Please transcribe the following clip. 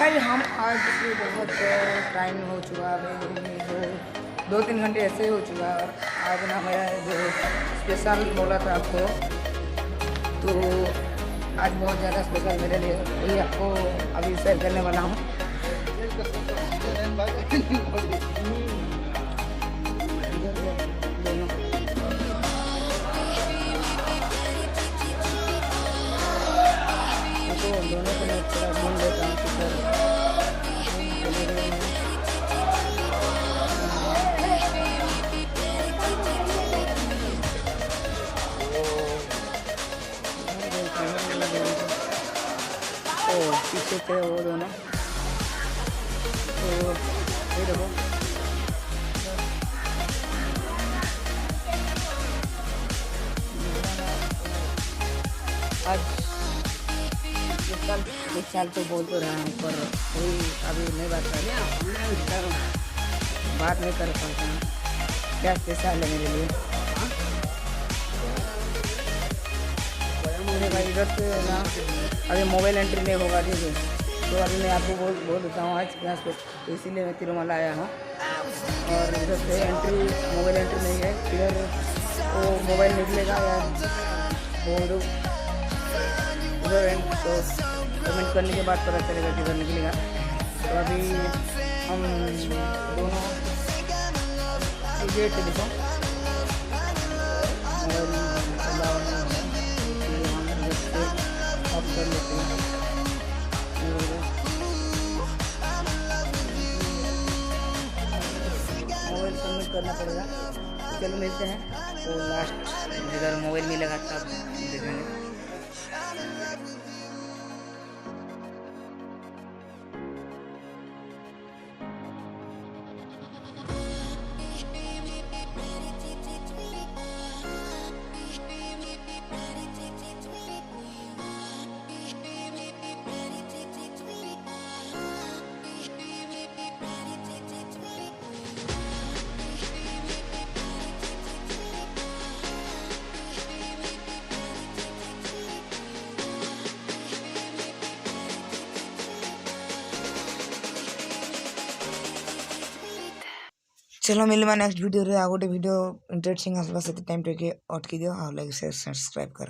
भाई हम आज से बहुत टाइम हो चुका है, दो तीन घंटे ऐसे हो चुका है। और आज ना मेरा जो स्पेशल बोला था आपको, तो आज बहुत ज़्यादा स्पेशल मेरे लिए, वही आपको अभी शेयर करने वाला हूँ। दोनों को मैं थोड़ा ढूंढ लेता हूँ तो पीछे थे वो दोनों, तो ये देखो आज इस साल तो बोल तो रहा हूँ, पर कोई अभी नहीं बात कर बात नहीं कर पाता हूँ। क्या स्पेशल है मेरे लिए मेरे भाई। इधर से ना अभी मोबाइल एंट्री नहीं होगा, ठीक है, तो अभी मैं आपको बोल देता हूँ आज क्या स्पेशल, इसीलिए मैं तिरुमला आया हूँ। और इधर से एंट्री मोबाइल एंट्री नहीं है, इधर वो मोबाइल निकलेगा या वो उधर तो पेमेंट करने के बाद पता चलेगा किधर निकलेगा। तो अभी हम दोनों गेट से देखो ऑफ कर लेते हैं। मोबाइल सबमिट करना पड़ेगा, चलो मिलते हैं। तो लास्ट जिधर मोबाइल मिलेगा तब देखेंगे। चलो मिलवा नेक्स्ट वीडियो रे। आ गोटे वीडियो इंटरेस्टिंग आसला से टाइम टे अटकी दियो और लाइक शेयर सब्सक्राइब करो।